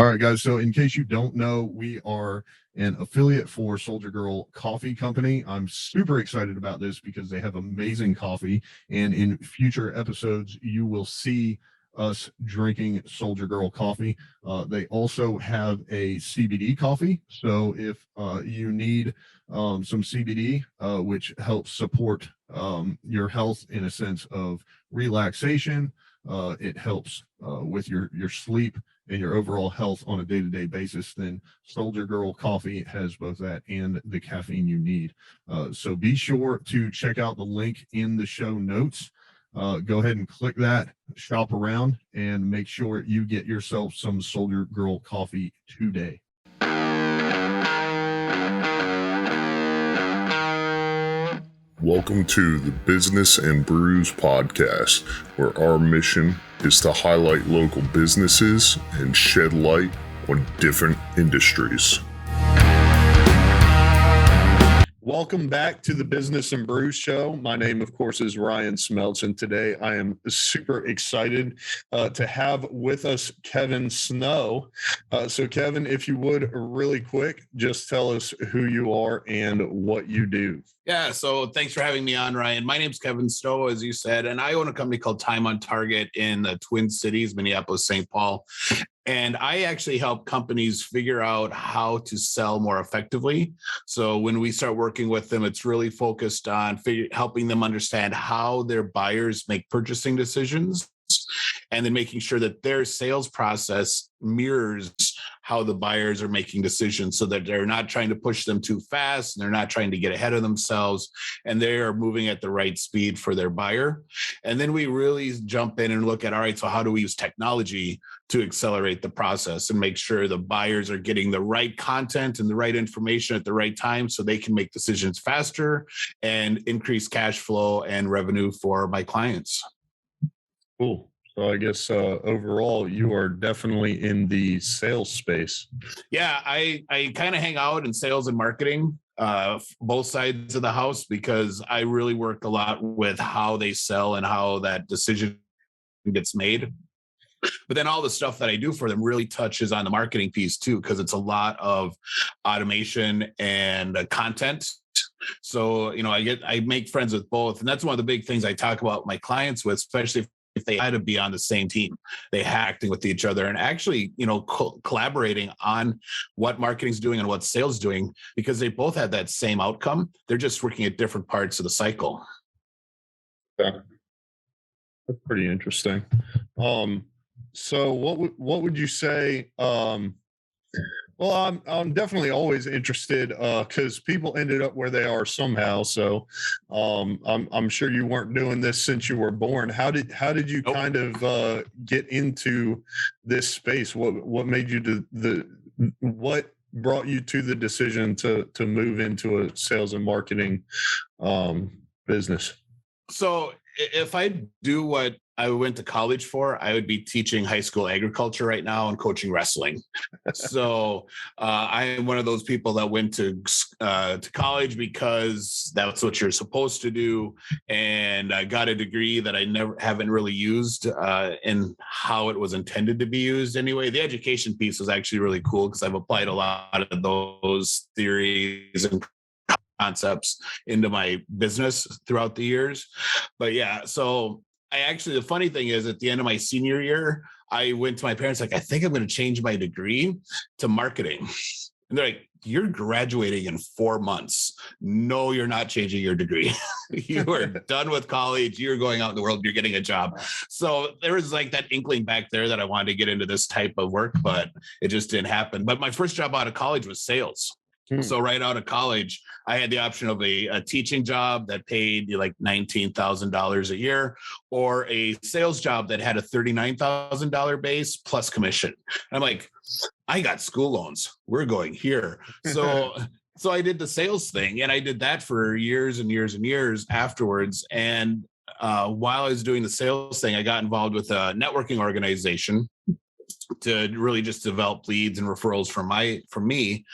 All right, guys. So in case you don't know, we are an affiliate for Soldier Girl Coffee Company. I'm super excited about this because they have amazing coffee. And in future episodes, you will see us drinking Soldier Girl coffee. They also have a CBD coffee. So if you need some CBD, which helps support your health in a sense of relaxation, it helps with your sleep and your overall health on a day-to-day basis, then Soldier Girl Coffee has both that and the caffeine you need. So be sure to check out the link in the show notes. Go ahead and click that, shop around, and make sure you get yourself some Soldier Girl Coffee today. Welcome to the Business and Brews podcast, where our mission is to highlight local businesses and shed light on different industries. Welcome back to the Business and Brews Show. My name, of course, is Ryan Smeltz, and today I am super excited to have with us Kevin Snow. So, Kevin, if you would, really quick, just tell us who you are and what you do. Yeah, so thanks for having me on, Ryan. My name's Kevin Stowe, as you said, and I own a company called Time on Target in the Twin Cities, Minneapolis, St. Paul. And I actually help companies figure out how to sell more effectively. So when we start working with them, it's really focused on helping them understand how their buyers make purchasing decisions, and then making sure that their sales process mirrors how the buyers are making decisions, so that they're not trying to push them too fast, and they're not trying to get ahead of themselves, and they are moving at the right speed for their buyer. And then we really jump in and look at, all right, so how do we use technology to accelerate the process and make sure the buyers are getting the right content and the right information at the right time, so they can make decisions faster and increase cash flow and revenue for my clients. Cool. So I guess overall, you are definitely in the sales space. Yeah, I kind of hang out in sales and marketing, both sides of the house, because I really work a lot with how they sell and how that decision gets made. But then all the stuff that I do for them really touches on the marketing piece too, because it's a lot of automation and content. So, I make friends with both. And that's one of the big things I talk about my clients with, especially if they had to be on the same team, they acting with each other and actually, collaborating on what marketing's doing and what sales doing, because they both have that same outcome. They're just working at different parts of the cycle. Yeah. That's pretty interesting. So what would you say? Well, I'm definitely always interested because people ended up where they are somehow. So I'm sure you weren't doing this since you were born. How did you kind of get into this space? What made you what brought you to the decision to move into a sales and marketing business? So if I do what I went to college for, I would be teaching high school agriculture right now and coaching wrestling. So I am one of those people that went to college because that's what you're supposed to do, and I got a degree that I haven't really used in how it was intended to be used. Anyway, the education piece was actually really cool because I've applied a lot of those theories and concepts into my business throughout the years. But yeah, so the funny thing is, at the end of my senior year, I went to my parents like, I think I'm going to change my degree to marketing. And they're like, you're graduating in 4 months. No, you're not changing your degree. You are done with college. You're going out in the world. You're getting a job. So there was like that inkling back there that I wanted to get into this type of work, but it just didn't happen. But my first job out of college was sales. So right out of college, I had the option of a teaching job that paid like $19,000 a year, or a sales job that had a $39,000 base plus commission. And I'm like, I got school loans. We're going here. So I did the sales thing, and I did that for years and years and years afterwards. And while I was doing the sales thing, I got involved with a networking organization to really just develop leads and referrals for me.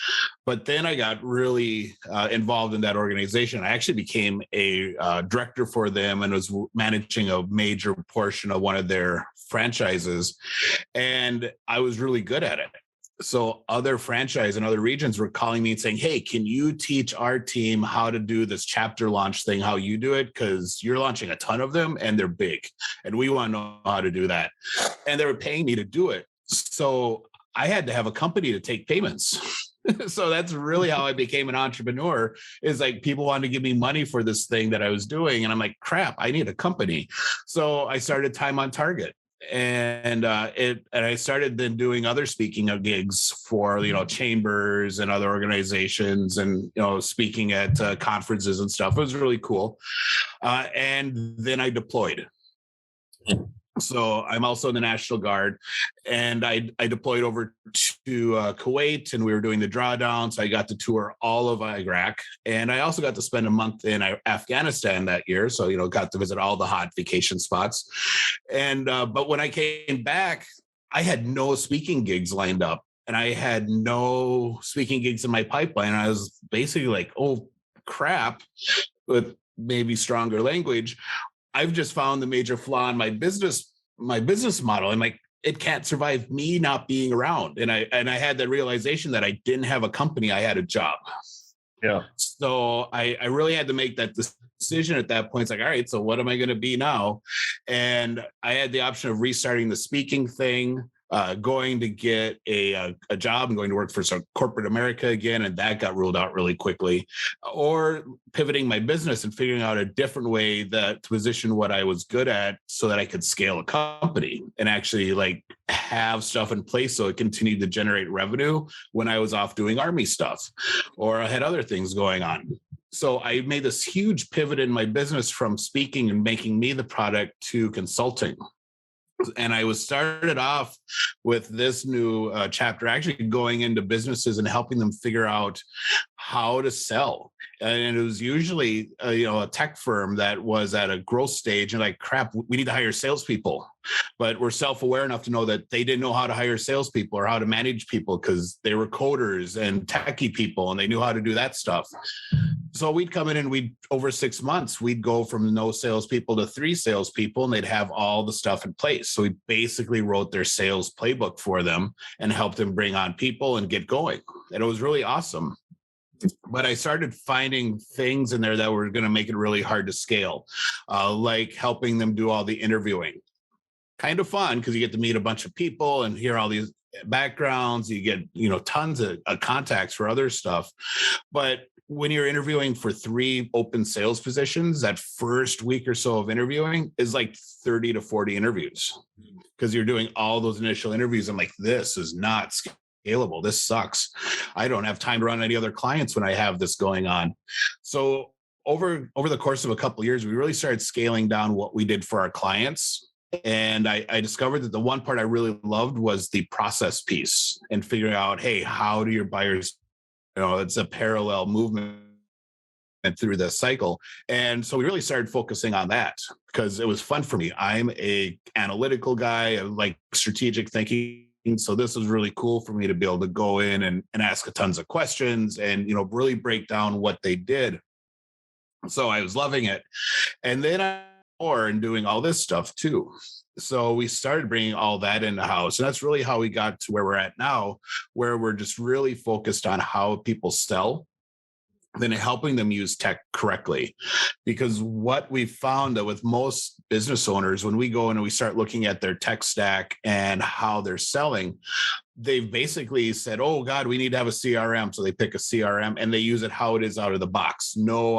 But then I got really involved in that organization. I actually became a director for them and was managing a major portion of one of their franchises. And I was really good at it. So other franchise and other regions were calling me and saying, hey, can you teach our team how to do this chapter launch thing, how you do it? Because you're launching a ton of them and they're big. And we want to know how to do that. And they were paying me to do it. So I had to have a company to take payments. So that's really how I became an entrepreneur, is like people wanted to give me money for this thing that I was doing. And I'm like, crap, I need a company. So I started Time on Target. And I started then doing other speaking gigs for chambers and other organizations, and speaking at conferences and stuff. It was really cool. And then I deployed. So I'm also in the National Guard, and I deployed over to Kuwait, and we were doing the drawdown. So I got to tour all of Iraq, and I also got to spend a month in Afghanistan that year. So, got to visit all the hot vacation spots. And, but when I came back, I had no speaking gigs lined up, and I had no speaking gigs in my pipeline. I was basically like, oh crap, with maybe stronger language. I've just found the major flaw in my business model. I'm like, it can't survive me not being around. And I had that realization that I didn't have a company, I had a job. Yeah. So I really had to make that decision at that point. It's like, all right, so what am I going to be now? And I had the option of restarting the speaking thing, going to get a job and going to work for some corporate America again, and that got ruled out really quickly, or pivoting my business and figuring out a different way to position what I was good at so that I could scale a company and actually like have stuff in place so it continued to generate revenue when I was off doing Army stuff or I had other things going on. So I made this huge pivot in my business from speaking and making me the product to consulting. And I was started off with this new chapter, actually going into businesses and helping them figure out how to sell. And it was usually a tech firm that was at a growth stage and like, crap, we need to hire salespeople. But we're self-aware enough to know that they didn't know how to hire salespeople or how to manage people because they were coders and techie people and they knew how to do that stuff. So we'd come in and over 6 months, we'd go from no salespeople to 3 salespeople, and they'd have all the stuff in place. So we basically wrote their sales playbook for them and helped them bring on people and get going. And it was really awesome. But I started finding things in there that were going to make it really hard to scale, like helping them do all the interviewing. Kind of fun because you get to meet a bunch of people and hear all these backgrounds. You get, tons of contacts for other stuff. But when you're interviewing for 3 open sales positions, that first week or so of interviewing is like 30 to 40 interviews because you're doing all those initial interviews. I'm like, this is not scalable. This sucks. I don't have time to run any other clients when I have this going on. So over the course of a couple of years, we really started scaling down what we did for our clients. And I discovered that the one part I really loved was the process piece and figuring out, hey, how do your buyers, it's a parallel movement through the cycle. And so we really started focusing on that because it was fun for me. I'm a analytical guy. I like strategic thinking. So this was really cool for me to be able to go in and ask tons of questions and, really break down what they did. So I was loving it. And then and doing all this stuff too. So we started bringing all that in the house. And that's really how we got to where we're at now, where we're just really focused on how people sell, then helping them use tech correctly. Because what we found that with most business owners, when we go in and we start looking at their tech stack and how they're selling, they've basically said, oh God, we need to have a CRM. So they pick a CRM and they use it how it is out of the box. No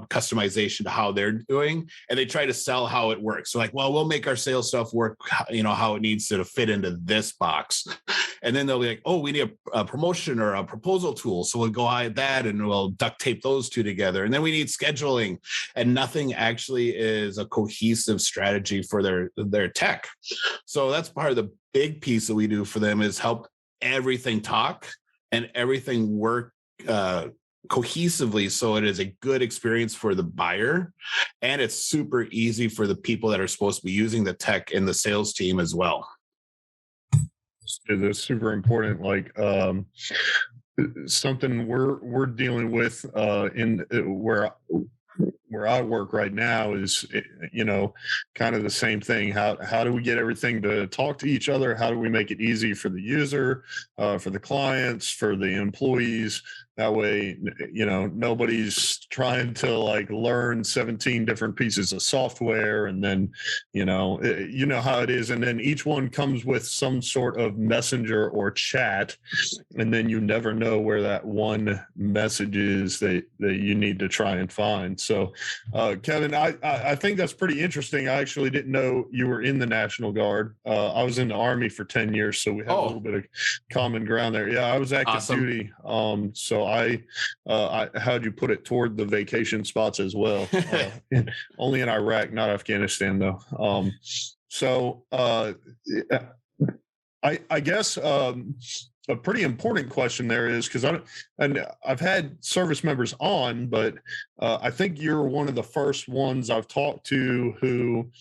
customization to how they're doing. And they try to sell how it works. So like, well, we'll make our sales stuff work, how it needs to fit into this box. And then they'll be like, oh, we need a promotion or a proposal tool. So we'll go at that and we'll duct tape those 2 together. And then we need scheduling, and nothing actually is a cohesive strategy for their tech. So that's part of the big piece that we do for them is help everything talk and everything work cohesively so it is a good experience for the buyer, and it's super easy for the people that are supposed to be using the tech in the sales team as well. That's super important. Like something we're dealing with in where where I work right now is, kind of the same thing. How do we get everything to talk to each other? How do we make it easy for the user, for the clients, for the employees? That way, nobody's trying to like learn 17 different pieces of software, and then, you know how it is. And then each one comes with some sort of messenger or chat, and then you never know where that one message is that you need to try and find. So, Kevin, I think that's pretty interesting. I actually didn't know you were in the National Guard. I was in the Army for 10 years, so we have a little bit of common ground there. Yeah, I was active duty. So how'd you put it, toward the vacation spots as well? Only in Iraq, not Afghanistan, though. I guess a pretty important question there is, because I've had service members on, but I think you're one of the first ones I've talked to who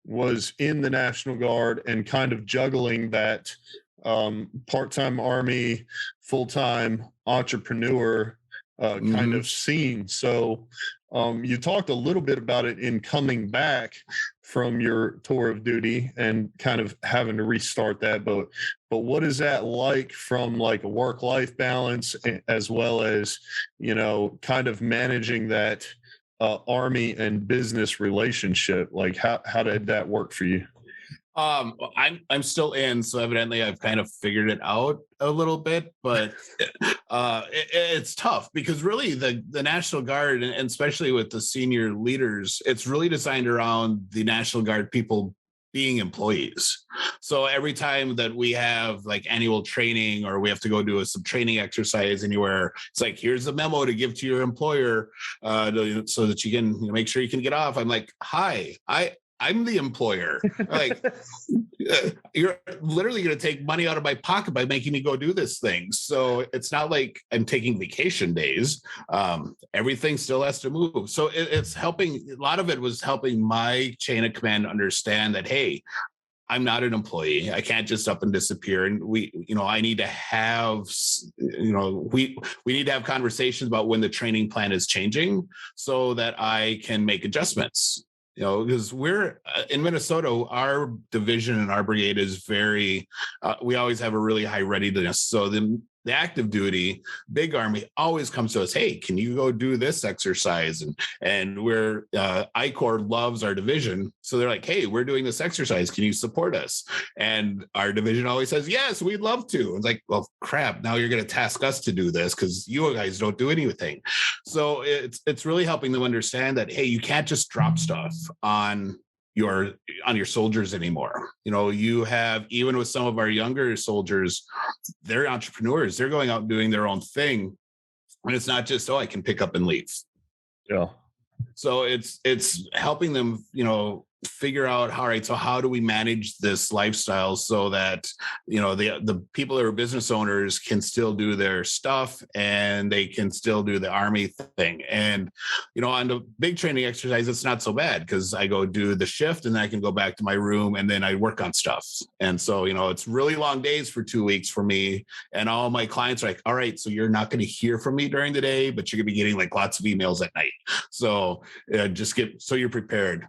was in the National Guard and kind of juggling that part-time Army, full-time entrepreneur kind of scene. So you talked a little bit about it in coming back from your tour of duty and kind of having to restart that. But what is that like from like a work-life balance, as well as, kind of managing that Army and business relationship? Like how did that work for you? I'm still in, so evidently I've kind of figured it out a little bit, but it's tough because really the National Guard, and especially with the senior leaders, it's really designed around the National Guard people being employees. So every time that we have like annual training, or we have to go do some training exercise anywhere, it's like, here's a memo to give to your employer so that you can make sure you can get off. I'm like, hi, I'm the employer. Like, you're literally going to take money out of my pocket by making me go do this thing. So it's not like I'm taking vacation days. Everything still has to move. So it's helping. A lot of it was helping my chain of command understand that, hey, I'm not an employee. I can't just up and disappear. And I need to have, we need to have conversations about when the training plan is changing so that I can make adjustments. Because we're in Minnesota, our division and our brigade is very, we always have a really high readiness. So the active duty, big Army always comes to us, hey, can you go do this exercise? And we're, I-Corps loves our division. So they're like, hey, we're doing this exercise. Can you support us? And our division always says, yes, we'd love to. It's like, well, crap, now you're going to task us to do this because you guys don't do anything. So it's really helping them understand that, hey, you can't just drop stuff on your soldiers anymore. You have, even with some of our younger soldiers, they're entrepreneurs. They're going out and doing their own thing. And it's not just, I can pick up and leave. Yeah. So it's helping them, figure out, all right, so how do we manage this lifestyle so that, the people that are business owners can still do their stuff and they can still do the Army thing. And, on the big training exercise, it's not so bad because I go do the shift and then I can go back to my room and then I work on stuff. And so, it's really long days for 2 weeks for me. And all my clients are like, all right, so you're not going to hear from me during the day, but you're going to be getting like lots of emails at night. So so you're prepared.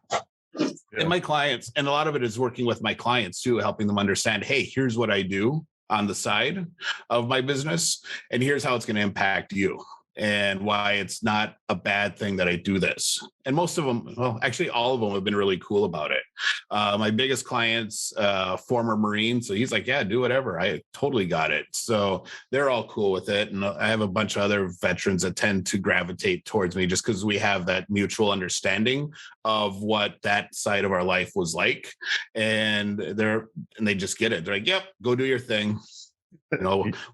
Yeah. And my clients, and a lot of it is working with my clients too, helping them understand, hey, here's what I do on the side of my business, and here's how it's going to impact you and why it's not a bad thing that I do this. And most of them, well, actually all of them have been really cool about it. My biggest client's former Marine. So he's like, yeah, do whatever. I totally got it. So they're all cool with it. And I have a bunch of other veterans that tend to gravitate towards me just because we have that mutual understanding of what that side of our life was like. And they just get it. They're like, yep, go do your thing.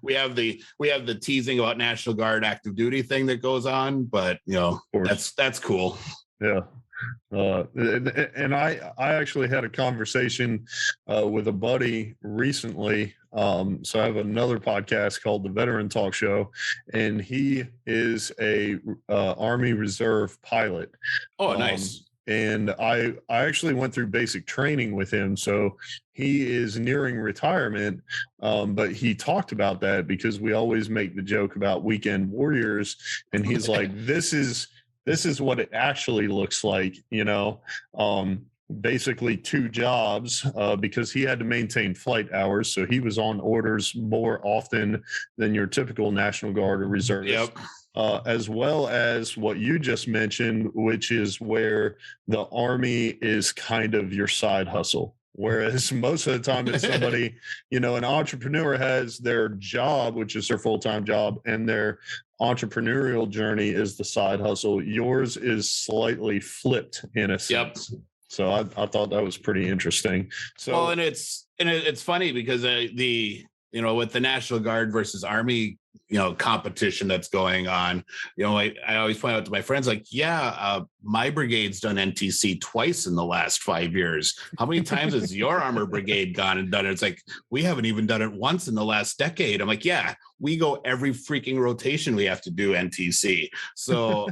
We have the teasing about National Guard active duty thing that goes on, but that's cool. Yeah. And I actually had a conversation with a buddy recently. So I have another podcast called the Veteran Talk Show, and he is a Army Reserve pilot. Oh, nice. And I actually went through basic training with him. So he is nearing retirement. But he talked about that because we always make the joke about weekend warriors. And he's like, this is this is what it actually looks like, basically 2 jobs, because he had to maintain flight hours. So he was on orders more often than your typical National Guard or reservist. Yep. As well as what you just mentioned, which is where the Army is kind of your side hustle. Whereas most of the time it's somebody, an entrepreneur has their job, which is their full-time job, and their entrepreneurial journey is the side hustle. Yours is slightly flipped in a sense. Yep. So I thought that was pretty interesting. So, well, and it's funny because with the National Guard versus Army, competition that's going on, I always point out to my friends, like, my brigade's done NTC twice in the last 5 years. How many times has your armor brigade gone and done it? It's like, we haven't even done it once in the last decade. I'm like, yeah, we go every freaking rotation. We have to do NTC. So,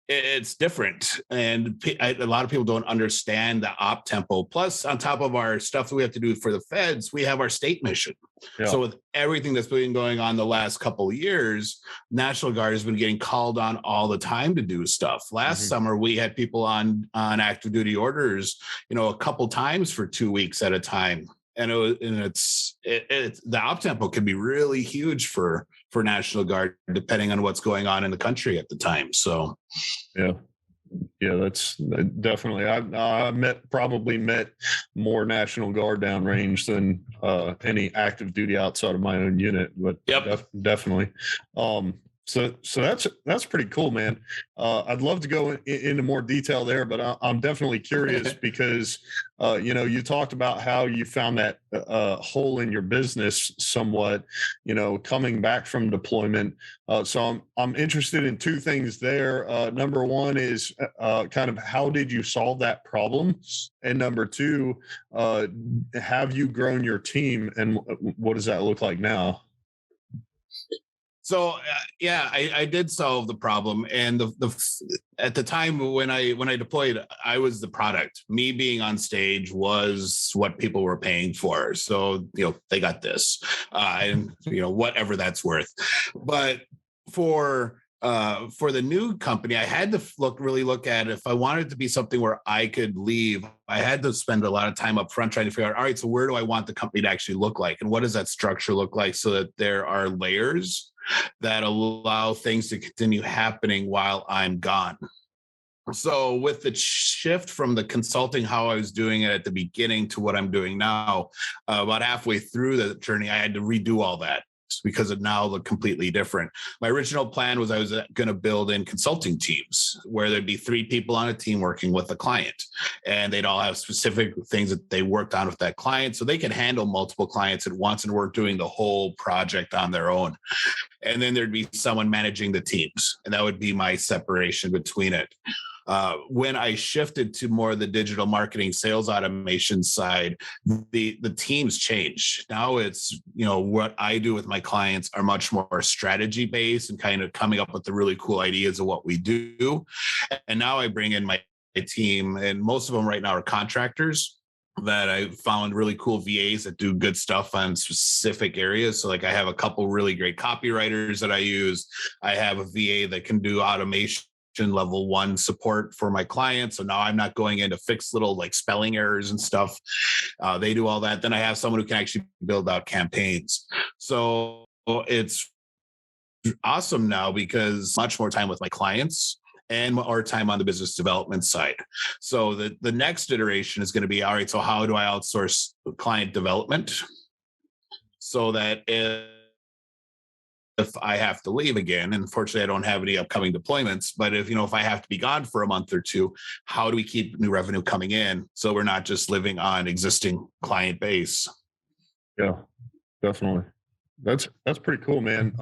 it's different. And a lot of people don't understand the op tempo. Plus, on top of our stuff that we have to do for the feds, we have our state mission. Yeah. So with everything that's been going on the last couple of years, National Guard has been getting called on all the time to do stuff. Last summer, we had people on active duty orders, a couple times for 2 weeks at a time. And the op tempo can be really huge for National Guard, depending on what's going on in the country at the time. So, yeah, that's definitely. I probably met more National Guard downrange than any active duty outside of my own unit. But definitely. So that's pretty cool, man. I'd love to go into more detail there, but I'm definitely curious because, you talked about how you found that hole in your business somewhat, coming back from deployment. So I'm interested in 2 things there. Number one is kind of how did you solve that problem? And number 2, have you grown your team and what does that look like now? So I did solve the problem, and at the time when I deployed, I was the product. Me being on stage was what people were paying for. So they got this, and whatever that's worth. But for the new company, I had to really look at it. If I wanted it to be something where I could leave, I had to spend a lot of time up front trying to figure out, all right, so where do I want the company to actually look like? And what does that structure look like so that there are layers that allow things to continue happening while I'm gone. So with the shift from the consulting, how I was doing it at the beginning to what I'm doing now, about halfway through the journey, I had to redo all that because it now look completely different. My original plan was I was going to build in consulting teams where there'd be 3 people on a team working with a client, and they'd all have specific things that they worked on with that client so they could handle multiple clients at once and work doing the whole project on their own. And then there'd be someone managing the teams, and that would be my separation between it. When I shifted to more of the digital marketing sales automation side, the teams changed. Now it's, what I do with my clients are much more strategy based and kind of coming up with the really cool ideas of what we do. And now I bring in my team, and most of them right now are contractors that I found really cool VAs that do good stuff on specific areas. So like I have a couple really great copywriters that I use. I have a VA that can do automation level 1 support for my clients. So now I'm not going in to fix little like spelling errors and stuff. They do all that. Then I have someone who can actually build out campaigns. So it's awesome now because much more time with my clients and more time on the business development side. So the next iteration is going to be, all right, so how do I outsource client development so that if I have to leave again, and unfortunately I don't have any upcoming deployments, but if I have to be gone for a month or 2, how do we keep new revenue coming in so we're not just living on existing client base? Yeah, definitely. That's pretty cool, man.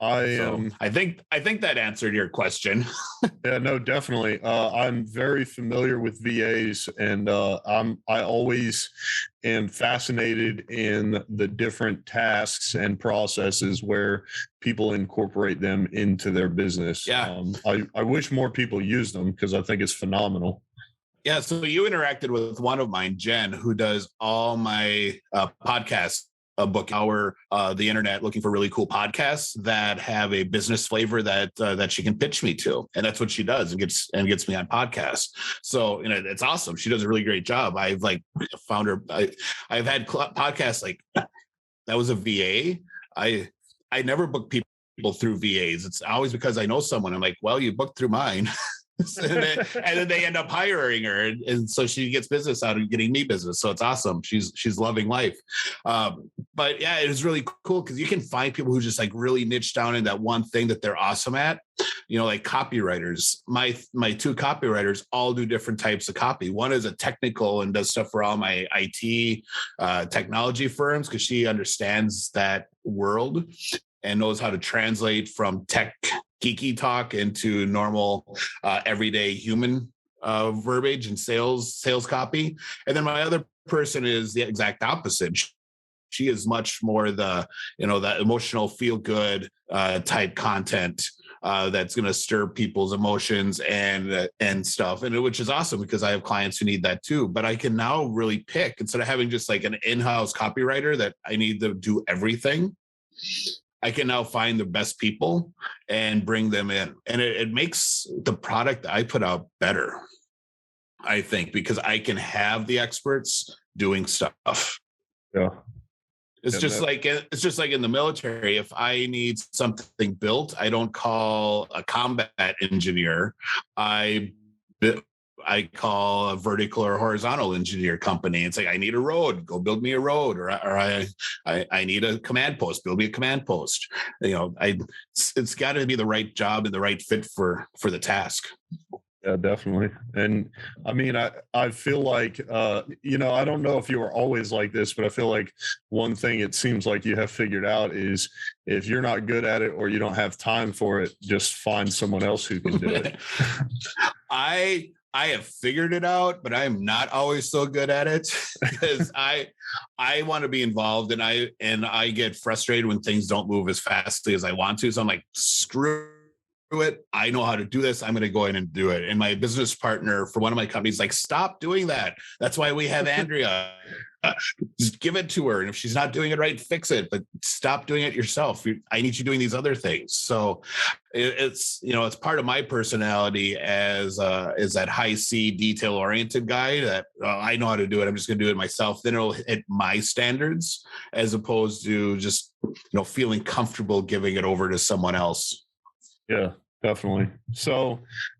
I think that answered your question. Yeah, no, definitely. I'm very familiar with VAs, and I always am fascinated in the different tasks and processes where people incorporate them into their business. Yeah. I wish more people use them because I think it's phenomenal. Yeah. So you interacted with one of mine, Jen, who does all my podcasts book hour the internet looking for really cool podcasts that have a business flavor that she can pitch me to, and that's what she does, and gets me on podcasts. So it's awesome. She does a really great job. I've like found her. I've had podcasts like that was a VA. I never book people through VAs. It's always because I know someone. I'm like, well, you booked through mine. and then they end up hiring her, and so she gets business out of getting me business. So it's awesome. She's loving life. But yeah, it is really cool because you can find people who just like really niche down in that one thing that they're awesome at. Like copywriters. My two copywriters all do different types of copy. One is a technical and does stuff for all my IT technology firms because she understands that world and knows how to translate from tech geeky talk into normal everyday human verbiage and sales copy. And then my other person is the exact opposite. She is much more the that emotional feel good type content that's going to stir people's emotions and stuff, and which is awesome because I have clients who need that too. But I can now really pick, instead of having just like an in-house copywriter that I need to do everything. I can now find the best people and bring them in. And it makes the product I put out better, I think, because I can have the experts doing stuff. Yeah. It's just like in the military. If I need something built, I don't call a combat engineer. I call a vertical or horizontal engineer company and say, I need a road, go build me a road, or I need a command post, build me a command post. It's got to be the right job and the right fit for the task. Yeah, definitely. And I mean, I feel like, I don't know if you were always like this, but I feel like one thing it seems like you have figured out is if you're not good at it or you don't have time for it, just find someone else who can do it. I have figured it out, but I'm not always so good at it because I want to be involved, and I get frustrated when things don't move as fastly as I want to. So I'm like, screw it. I know how to do this. I'm going to go in and do it. And my business partner for one of my companies like, stop doing that. That's why we have Andrea. Just give it to her. And if she's not doing it right, fix it, but stop doing it yourself. I need you doing these other things. So it's part of my personality as that high C detail oriented guy that I know how to do it. I'm just going to do it myself. Then it'll hit my standards as opposed to just, feeling comfortable giving it over to someone else. Yeah, definitely. So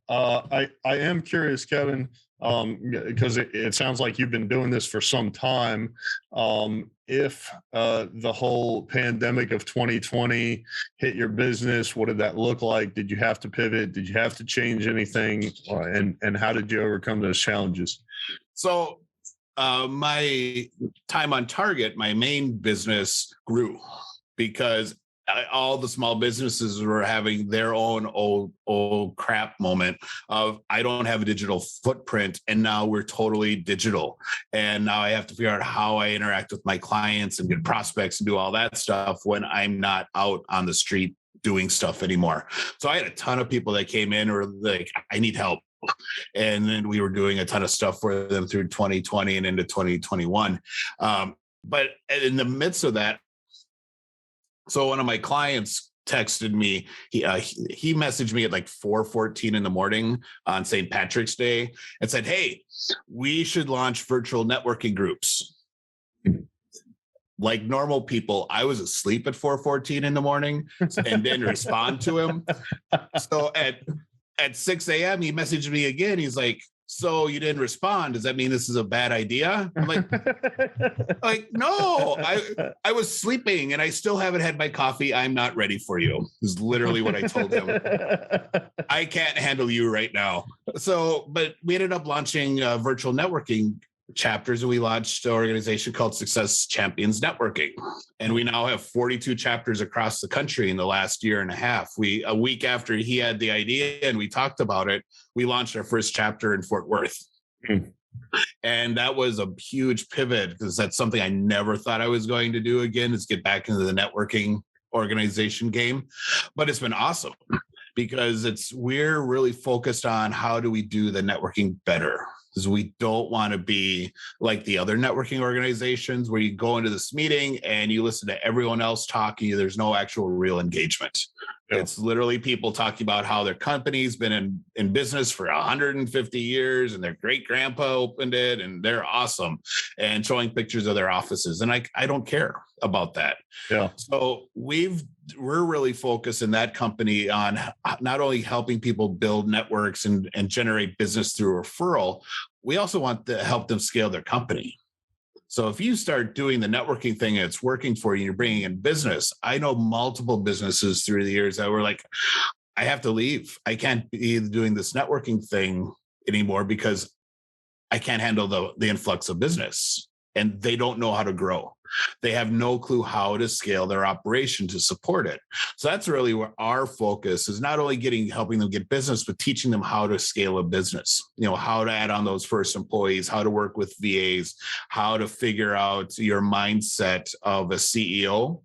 I am curious, Kevin, because it sounds like you've been doing this for some time. If the whole pandemic of 2020 hit your business, what did that look like? Did you have to pivot? Did you have to change anything? And how did you overcome those challenges? So my time on target, my main business grew because all the small businesses were having their own old crap moment of I don't have a digital footprint, and now we're totally digital, and now I have to figure out how I interact with my clients and get prospects and do all that stuff when I'm not out on the street doing stuff anymore. So I had a ton of people that came in who were like, I need help. And then we were doing a ton of stuff for them through 2020 and into 2021. But in the midst of that, so one of my clients texted me. He messaged me at like 4:14 in the morning on St. Patrick's Day and said, "Hey, we should launch virtual networking groups." Like normal people, I was asleep at 4:14 in the morning and didn't respond to him. So at 6 a.m., he messaged me again. He's like, "So you didn't respond. Does that mean this is a bad idea?" I'm like, no, I was sleeping and I still haven't had my coffee. I'm not ready for you. Is literally what I told him. I can't handle you right now. So, but we ended up launching virtual networking chapters, and we launched an organization called Success Champions Networking. And we now have 42 chapters across the country in the last year and a half. A week after he had the idea and we talked about it, we launched our first chapter in Fort Worth. And that was a huge pivot because that's something I never thought I was going to do again, is get back into the networking organization game. But it's been awesome because we're really focused on how do we do the networking better. Because we don't want to be like the other networking organizations where you go into this meeting and you listen to everyone else talking. There's no actual real engagement. Yeah. It's literally people talking about how their company's been in business for 150 years and their great grandpa opened it and they're awesome, and showing pictures of their offices. And I don't care about that. Yeah. So we're really focused in that company on not only helping people build networks and generate business through referral, we also want to help them scale their company. So if you start doing the networking thing and it's working for you, you're bringing in business. I know multiple businesses through the years that were like, I have to leave. I can't be doing this networking thing anymore because I can't handle the influx of business, and they don't know how to grow. They have no clue how to scale their operation to support it. So that's really where our focus is, not only helping them get business, but teaching them how to scale a business, how to add on those first employees, how to work with VAs, how to figure out your mindset of a CEO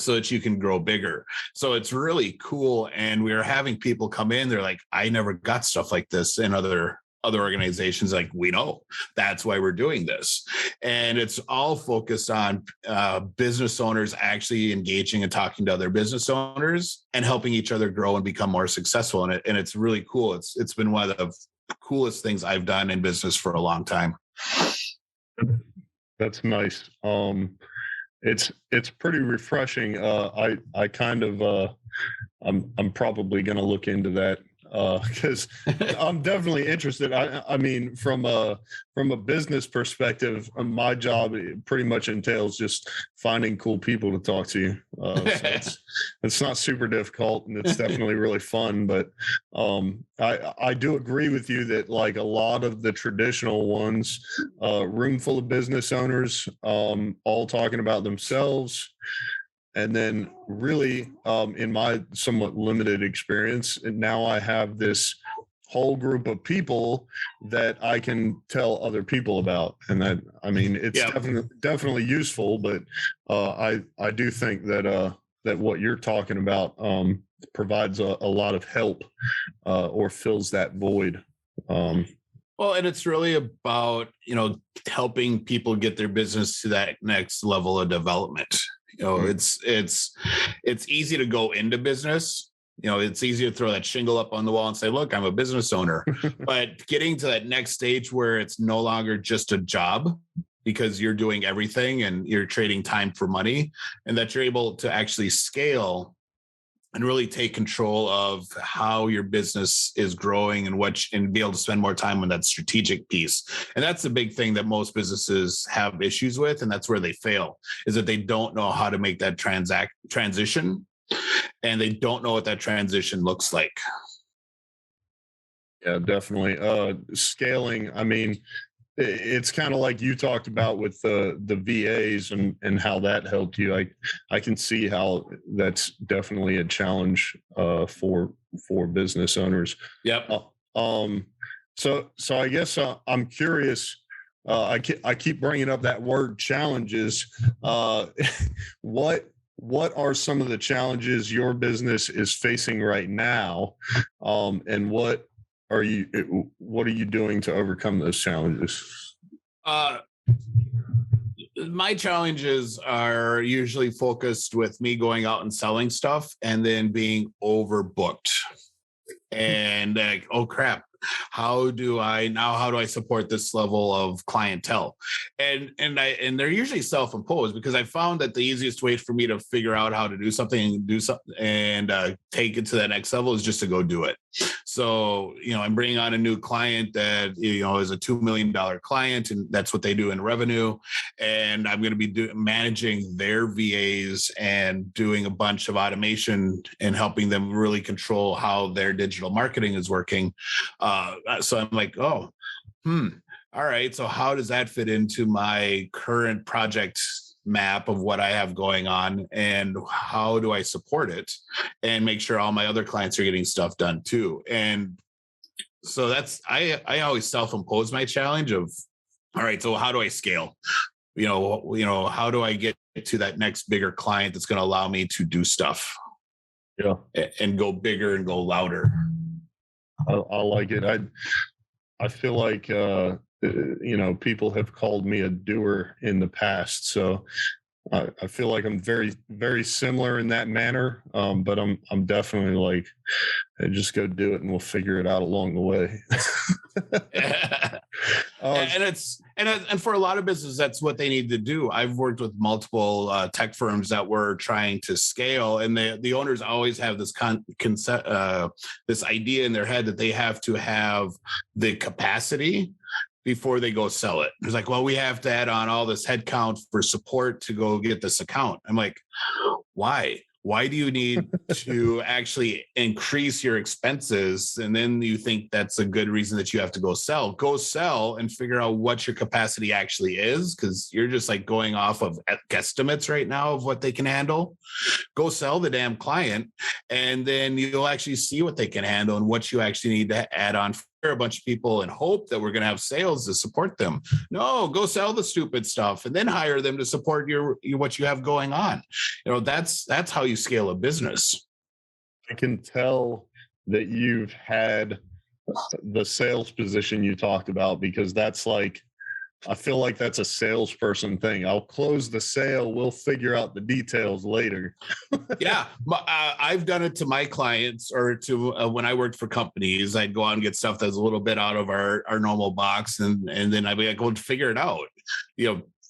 so that you can grow bigger. So it's really cool. And we are having people come in, they're like, I never got stuff like this in other organizations. Like, we know that's why we're doing this. And it's all focused on business owners actually engaging and talking to other business owners and helping each other grow and become more successful in it. And it's really cool. It's been one of the coolest things I've done in business for a long time. That's nice. It's pretty refreshing. I kind of I'm probably going to look into that because I'm definitely interested. I mean, from a business perspective, my job pretty much entails just finding cool people to talk to. So it's not super difficult, and it's definitely really fun. But I do agree with you that like a lot of the traditional ones, room full of business owners, all talking about themselves. And then really, in my somewhat limited experience, and now I have this whole group of people that I can tell other people about. And that, I mean, it's definitely useful, but I do think that that what you're talking about provides a lot of help or fills that void. Well, and it's really about, helping people get their business to that next level of development. It's easy to go into business. It's easy to throw that shingle up on the wall and say, look, I'm a business owner. But getting to that next stage where it's no longer just a job because you're doing everything and you're trading time for money, and that you're able to actually scale and really take control of how your business is growing and be able to spend more time on that strategic piece. And that's the big thing that most businesses have issues with. And that's where they fail, is that they don't know how to make that transition, and they don't know what that transition looks like. Yeah, definitely. Scaling, I mean, it's kind of like you talked about with the VAs and how that helped you. I can see how that's definitely a challenge for business owners. Yep. So I guess I'm curious. I keep bringing up that word challenges. What are some of the challenges your business is facing right now, and what are you doing to overcome those challenges? My challenges are usually focused with me going out and selling stuff and then being overbooked. And like, oh crap, how do I support this level of clientele? And they're usually self-imposed, because I found that the easiest way for me to figure out how to do something and take it to that next level is just to go do it. So, I'm bringing on a new client that, is a $2 million client, and that's what they do in revenue. And I'm going to be managing their VAs and doing a bunch of automation and helping them really control how their digital marketing is working. So I'm like, all right. So how does that fit into my current project map of what I have going on, and how do I support it and make sure all my other clients are getting stuff done too? And so I always self-impose my challenge of, all right, so how do I scale? How do I get to that next bigger client that's going to allow me to do stuff? Yeah. And go bigger and go louder. I like it. I feel like people have called me a doer in the past, so I feel like I'm very, very similar in that manner. But I'm definitely like, hey, just go do it, and we'll figure it out along the way. uh, And for a lot of businesses, that's what they need to do. I've worked with multiple tech firms that were trying to scale, and the owners always have this concept, this idea in their head that they have to have the capacity before they go sell it. It's like, well, we have to add on all this headcount for support to go get this account. I'm like, why? Why do you need to actually increase your expenses? And then you think that's a good reason that you have to go sell. Go sell and figure out what your capacity actually is, because you're just like going off of guesstimates right now of what they can handle. Go sell the damn client, and then you'll actually see what they can handle and what you actually need to add on a bunch of people and hope that we're going to have sales to support them. No, go sell the stupid stuff and then hire them to support your what you have going on. That's how you scale a business. I can tell that you've had the sales position you talked about, because that's like, I feel like that's a salesperson thing. I'll close the sale. We'll figure out the details later. Yeah, I've done it to my clients, or to when I worked for companies. I'd go out and get stuff that's a little bit out of our normal box, and then I'd be like, "Go figure it out."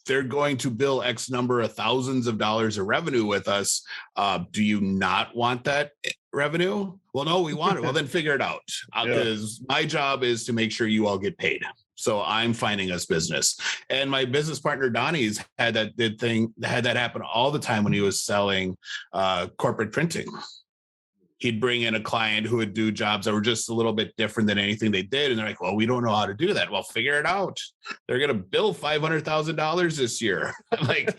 They're going to bill X number of thousands of dollars of revenue with us. Do you not want that revenue? Well, no, we want it. Well, then figure it out, because my job is to make sure you all get paid. So I'm finding us business. And my business partner, Donnie's had that happen all the time when he was selling corporate printing. He'd bring in a client who would do jobs that were just a little bit different than anything they did. And they're like, well, we don't know how to do that. Well, figure it out. They're going to bill $500,000 this year. Like,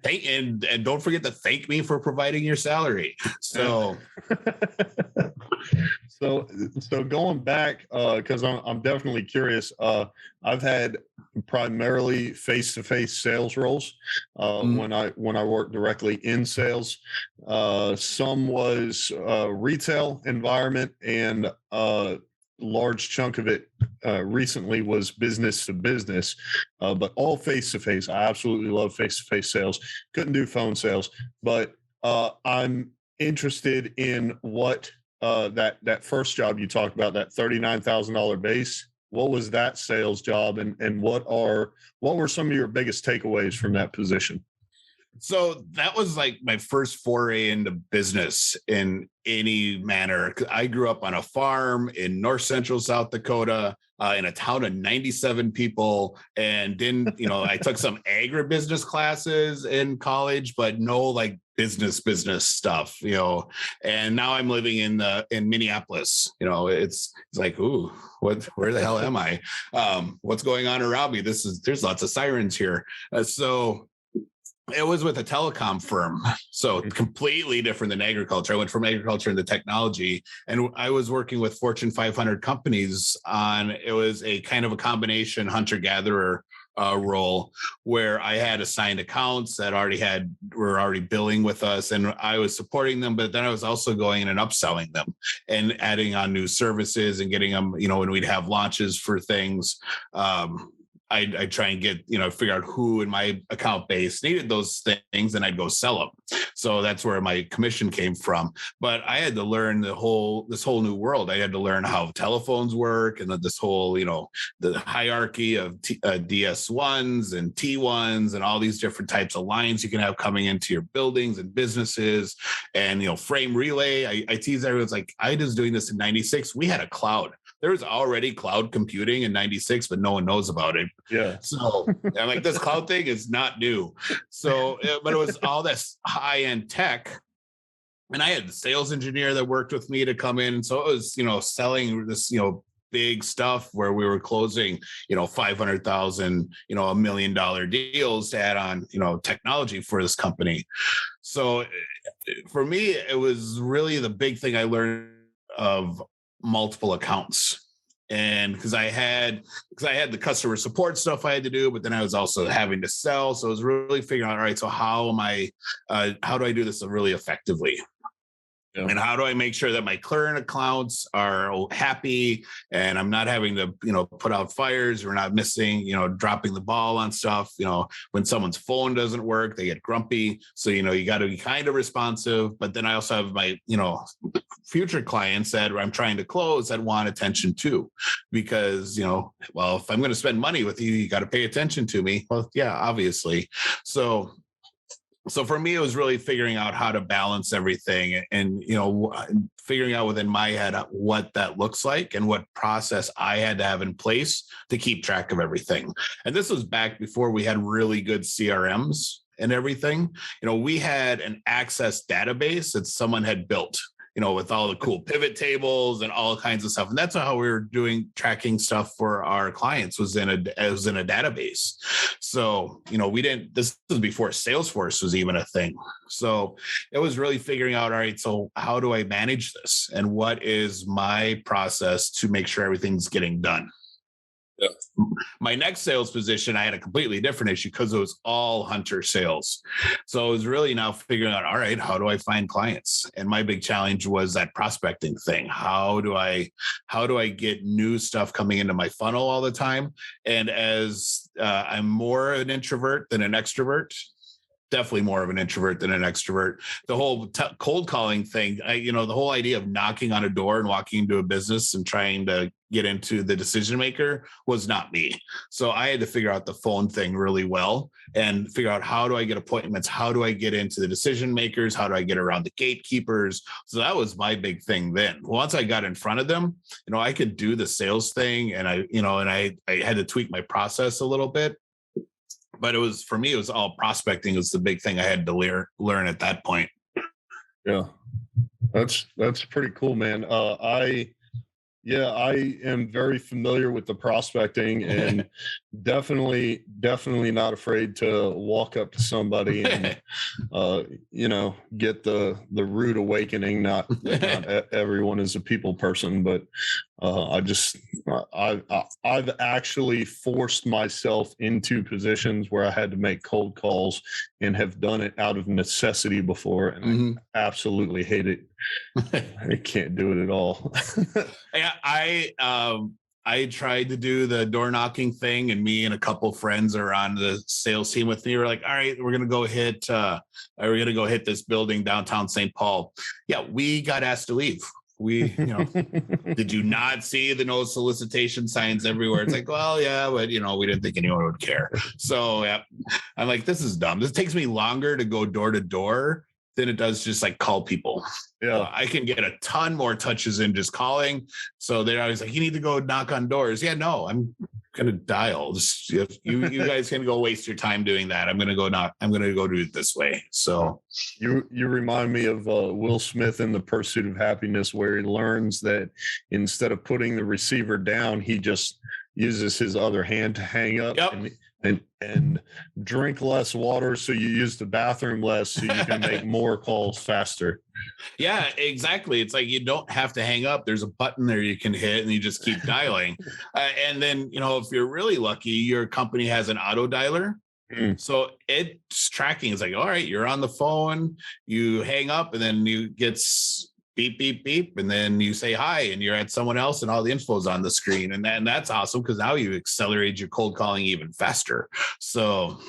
and don't forget to thank me for providing your salary. So going back, because I'm definitely curious. I've had primarily face-to-face sales roles when I worked directly in sales. Some was retail environment, and large chunk of it recently was business to business, but all face to face. I absolutely love face to face sales. Couldn't do phone sales, but I'm interested in what that first job you talked about, that $39,000 base. What was that sales job, and what were some of your biggest takeaways from that position? So that was like my first foray into business in any manner. I grew up on a farm in north central South Dakota, in a town of 97 people, and I took some agribusiness classes in college, but no like business stuff, and now I'm living in Minneapolis. It's like, ooh, where the hell am I? What's going on around me? There's lots of sirens here. So it was with a telecom firm, so completely different than agriculture. I went from agriculture into technology, and I was working with Fortune 500 companies it was a kind of a combination hunter-gatherer role, where I had assigned accounts that were already billing with us, and I was supporting them, but then I was also going in and upselling them and adding on new services and getting them, when we'd have launches for things. I'd try and get, figure out who in my account base needed those things, and I'd go sell them. So that's where my commission came from. But I had to learn this whole new world. I had to learn how telephones work, and this whole, the hierarchy of DS1s and T1s and all these different types of lines you can have coming into your buildings and businesses, and, frame relay. I tease everyone's like, I was doing this in 96. We had a cloud. There was already cloud computing in 96, but no one knows about it. Yeah. So I'm like, this cloud thing is not new. So, but it was all this high-end tech. And I had the sales engineer that worked with me to come in. And so it was, selling this, big stuff where we were closing, $500,000, $1 million deals to add on, technology for this company. So for me, it was really the big thing I learned of multiple accounts. And because I had the customer support stuff I had to do, but then I was also having to sell. So I was really figuring out, all right, so how do I do this really effectively? And how do I make sure that my current accounts are happy and I'm not having to, put out fires? We're not missing, dropping the ball on stuff. When someone's phone doesn't work, they get grumpy. So, you got to be kind of responsive. But then I also have my, future clients that I'm trying to close that want attention too, because, well, if I'm going to spend money with you, you got to pay attention to me. Well, yeah, obviously. So for me, it was really figuring out how to balance everything and, figuring out within my head what that looks like and what process I had to have in place to keep track of everything. And this was back before we had really good CRMs and everything. We had an Access database that someone had built, with all the cool pivot tables and all kinds of stuff. And that's how we were tracking stuff for our clients was in a database. So, this was before Salesforce was even a thing. So it was really figuring out, all right, so how do I manage this? And what is my process to make sure everything's getting done? Yeah. My next sales position, I had a completely different issue because it was all hunter sales. So it was really now figuring out, all right, how do I find clients? And my big challenge was that prospecting thing. How do I get new stuff coming into my funnel all the time? And as I'm more an introvert than an extrovert, definitely more of an introvert than an extrovert. The whole cold calling thing, the whole idea of knocking on a door and walking into a business and trying to get into the decision maker was not me. So I had to figure out the phone thing really well and figure out, how do I get appointments? How do I get into the decision makers? How do I get around the gatekeepers? So that was my big thing then. Once I got in front of them, I could do the sales thing, and I had to tweak my process a little bit. But for me, it was all prospecting was the big thing I had to learn at that point. Yeah, that's pretty cool, man. I am very familiar with the prospecting and definitely not afraid to walk up to somebody and, get the rude awakening. Not everyone is a people person, but I've actually forced myself into positions where I had to make cold calls and have done it out of necessity before. And I absolutely hate it. I can't do it at all. Yeah, I tried to do the door knocking thing, and me and a couple friends are on the sales team with me. We're like, all right, we're gonna go hit this building downtown St. Paul. Yeah, we got asked to leave. We, did you not see the no solicitation signs everywhere? It's like, well, yeah, but we didn't think anyone would care. So yeah, I'm like, this is dumb. This takes me longer to go door to door than it does just like call people. Yeah, I can get a ton more touches in just calling. So they're always like, you need to go knock on doors. Yeah, no, I'm gonna dial. Just, you guys can go waste your time doing that. I'm gonna go knock. I'm gonna go do it this way. So you remind me of Will Smith in The Pursuit of Happiness, where he learns that instead of putting the receiver down, he just uses his other hand to hang up. Yep. And drink less water, so you use the bathroom less, so you can make more calls faster. Yeah, exactly. It's like you don't have to hang up. There's a button there you can hit, and you just keep dialing. And then, if you're really lucky, your company has an auto dialer. So it's tracking. It's like, all right, you're on the phone, you hang up, and then you get beep, beep, beep. And then you say hi and you're at someone else and all the info is on the screen. And that's awesome because now you accelerate your cold calling even faster. So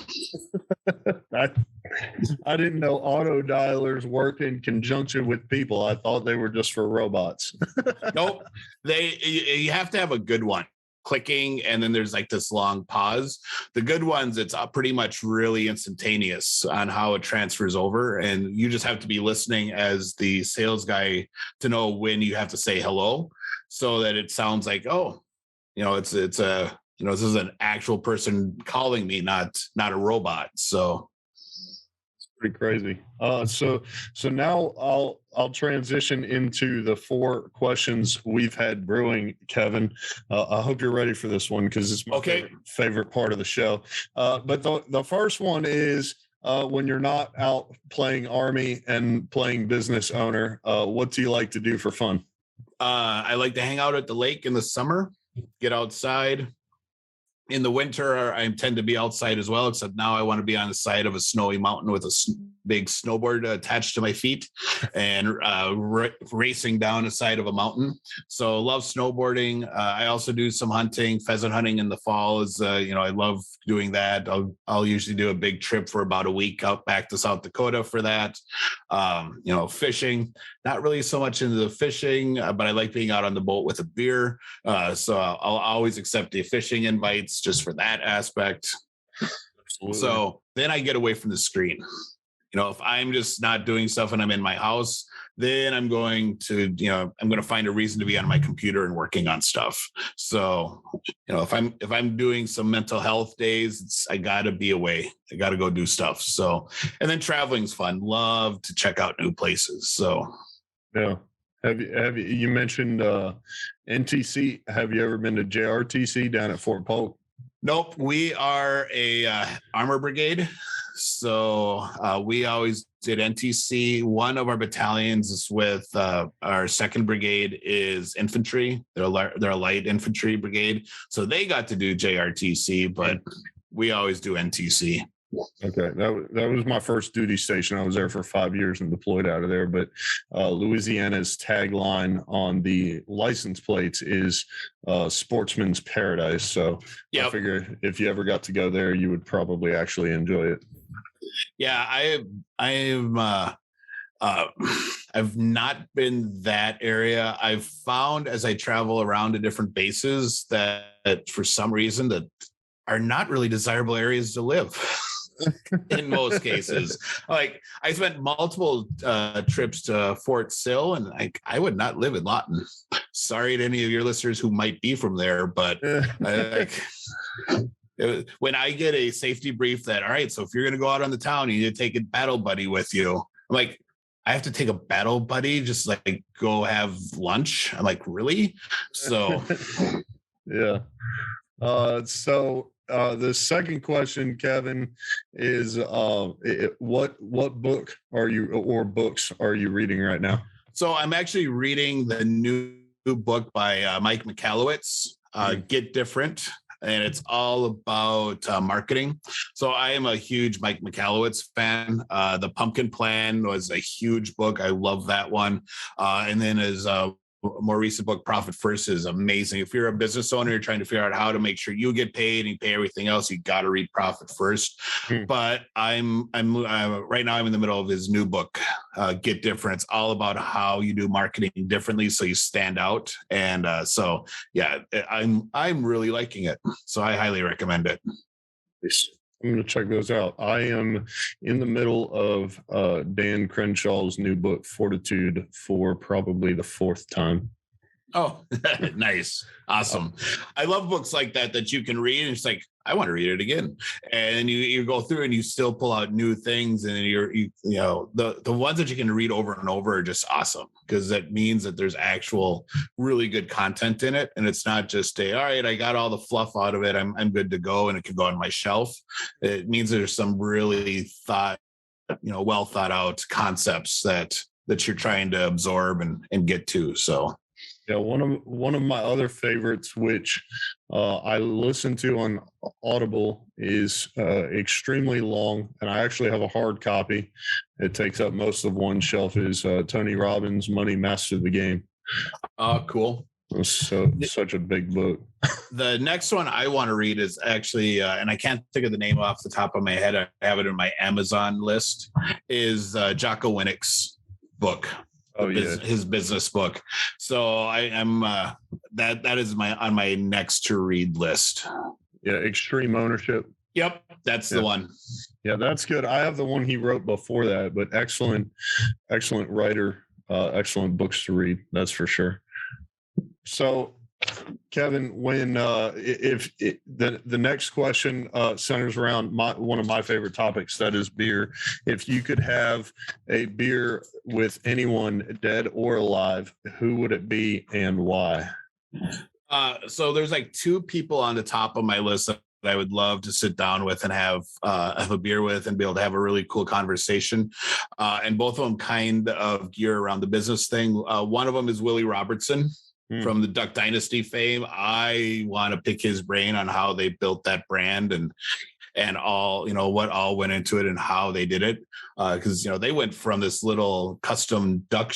I didn't know auto dialers worked in conjunction with people. I thought they were just for robots. Nope. You have to have a good one. Clicking, and then there's like this long pause. The good ones, it's pretty much really instantaneous on how it transfers over, and you just have to be listening as the sales guy to know when you have to say hello, so that it sounds like, it's this is an actual person calling me, not a robot. So pretty crazy. So now I'll transition into the 4 questions we've had brewing, Kevin. I hope you're ready for this one because it's my favorite part of the show. But the first one is, when you're not out playing Army and playing business owner, what do you like to do for fun? I like to hang out at the lake in the summer, get outside. In the winter, I tend to be outside as well, except now I want to be on the side of a snowy mountain with a big snowboard attached to my feet and racing down the side of a mountain. So love snowboarding. I also do some hunting, pheasant hunting in the fall is, I love doing that. I'll usually do a big trip for about a week out back to South Dakota for that. Fishing, not really so much into the fishing, but I like being out on the boat with a beer. So I'll always accept the fishing invites just for that aspect. Absolutely. So then I get away from the screen. If I'm just not doing stuff and I'm in my house, then I'm going to find a reason to be on my computer and working on stuff. So, if I'm doing some mental health days, I gotta be away. I gotta go do stuff. So, and then traveling's fun. Love to check out new places. So, yeah. You mentioned NTC? Have you ever been to JRTC down at Fort Polk? Nope. We are a armor brigade. So we always did NTC. One of our battalions is with our second brigade is infantry. They're a light infantry brigade. So they got to do JRTC, but we always do NTC. Okay, that was my first duty station. I was there for 5 years and deployed out of there. But Louisiana's tagline on the license plates is "Sportsman's Paradise." So yep. I figure if you ever got to go there, you would probably actually enjoy it. Yeah, I've not been that area. I've found as I travel around to different bases that for some reason that are not really desirable areas to live. In most cases, like I spent multiple trips to Fort Sill, and I would not live in Lawton. Sorry to any of your listeners who might be from there, but when I get a safety brief that, all right, so if you're going to go out on the town, you need to take a battle buddy with you. I'm like, I have to take a battle buddy, just like go have lunch. I'm like, really? So, yeah. The second question, Kevin, is what book books are you reading right now? So I'm actually reading the new book by Mike Michalowicz, Get Different. And it's all about marketing. So I am a huge Mike Michalowicz fan. The Pumpkin Plan was a huge book. I love that one. And then his more recent book, Profit First, is amazing. If you're a business owner, you're trying to figure out how to make sure you get paid and you pay everything else, you got to read Profit First. But I'm right now I'm in the middle of his new book, Get Different. It's all about how you do marketing differently so you stand out. And so yeah, I'm really liking it. So I highly recommend it. I'm going to check those out. I am in the middle of Dan Crenshaw's new book, Fortitude, for probably the fourth time. Oh, nice. Awesome. I love books like that you can read and it's like, I want to read it again. And you go through and you still pull out new things. And the ones that you can read over and over are just awesome because that means that there's actual really good content in it. And it's not just all right, I got all the fluff out of it. I'm good to go. And it can go on my shelf. It means there's some really well thought out concepts that you're trying to absorb and get to. So. Yeah, one of my other favorites, which I listen to on Audible, is extremely long, and I actually have a hard copy. It takes up most of one shelf. Is Tony Robbins' Money Master the Game? Oh, cool! Such a big book. The next one I want to read is actually, and I can't think of the name off the top of my head. I have it in my Amazon list. Is Jocko Winnick's book. His business book. So I am that is on my next to read list. Yeah, Extreme Ownership. Yep, that's the one. Yeah, that's good. I have the one he wrote before that, but excellent writer, excellent books to read. That's for sure. So, Kevin, when the next question centers around one of my favorite topics, that is beer. If you could have a beer with anyone, dead or alive, who would it be and why? So there's like two people on the top of my list that I would love to sit down with and have a beer with and be able to have a really cool conversation. And both of them kind of gear around the business thing. One of them is Willie Robertson. From the Duck Dynasty fame. I want to pick his brain on how they built that brand. And and all, what all went into it and how they did it. Because, they went from this little custom duck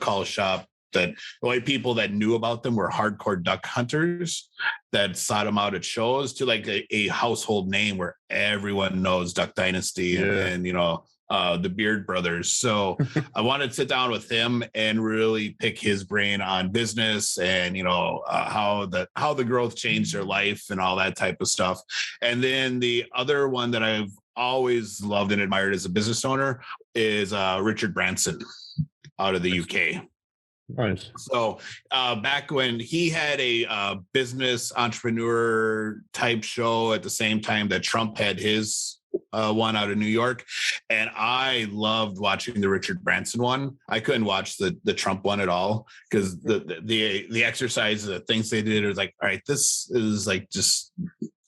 call shop that the only people that knew about them were hardcore duck hunters that sought them out at shows, to like a household name where everyone knows Duck Dynasty and the Beard Brothers. So I wanted to sit down with him and really pick his brain on business and, how the growth changed their life and all that type of stuff. And then the other one that I've always loved and admired as a business owner is Richard Branson out of the UK. Nice. So back when he had a business entrepreneur type show at the same time that Trump had his one out of New York, and I loved watching the Richard Branson one. I couldn't watch the Trump one at all because the exercises, the things they did, was like, all right, this is like just.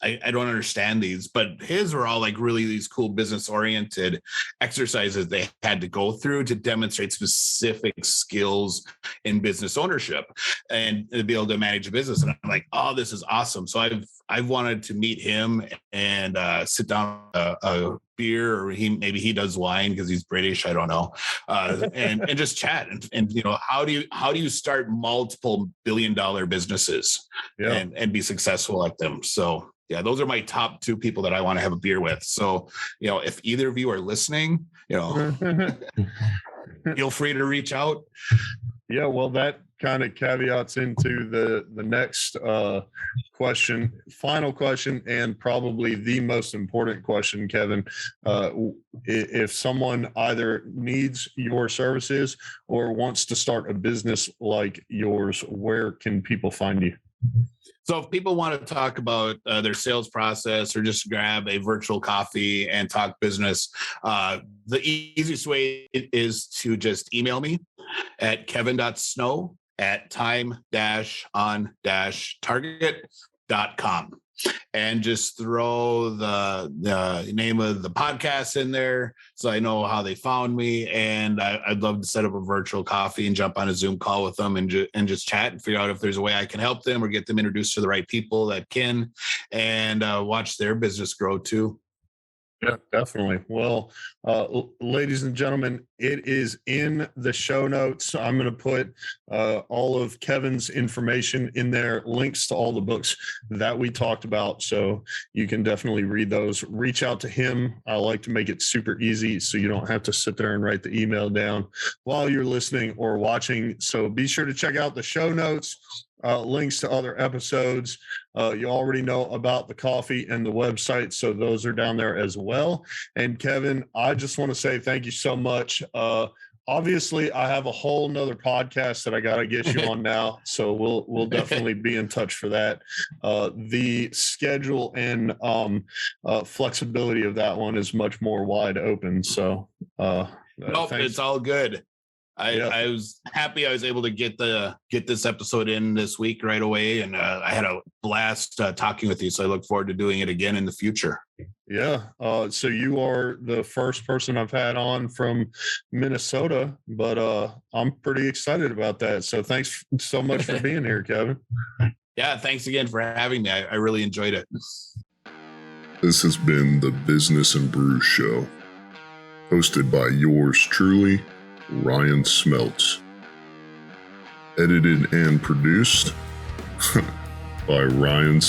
I don't understand these, but his were all like really these cool business oriented exercises they had to go through to demonstrate specific skills in business ownership and to be able to manage a business. And I'm like, oh, this is awesome. So I've wanted to meet him and sit down a beer, or maybe he does wine because he's British. I don't know. And just chat and how do you start multiple billion-dollar businesses and be successful at them? So yeah, those are my top two people that I want to have a beer with. So, if either of you are listening, feel free to reach out. Yeah, well, that kind of caveats into the next question, final question, and probably the most important question, Kevin. If someone either needs your services or wants to start a business like yours, where can people find you? So if people want to talk about their sales process or just grab a virtual coffee and talk business, the easiest way is to just email me at kevin.snow@time-on-target.com. And just throw the name of the podcast in there so I know how they found me. And I'd love to set up a virtual coffee and jump on a Zoom call with them and just chat and figure out if there's a way I can help them or get them introduced to the right people that can, and watch their business grow too. Yeah, definitely. Well, ladies and gentlemen, it is in the show notes. I'm going to put all of Kevin's information in there, links to all the books that we talked about. So you can definitely read those. Reach out to him. I like to make it super easy so you don't have to sit there and write the email down while you're listening or watching. So be sure to check out the show notes. Links to other episodes. You already know about the coffee and the website, so those are down there as well. And Kevin, I just want to say thank you so much. Obviously, I have a whole nother podcast that I got to get you on now, so we'll definitely be in touch for that. The schedule and flexibility of that one is much more wide open. So, nope, it's all good. I was happy I was able to get this episode in this week right away, and I had a blast talking with you. So I look forward to doing it again in the future. Yeah. So you are the first person I've had on from Minnesota, but I'm pretty excited about that. So thanks so much for being here, Kevin. Yeah, thanks again for having me. I really enjoyed it. This has been the Business and Brews Show, hosted by yours truly, Ryan Smeltz. Edited and produced by Ryan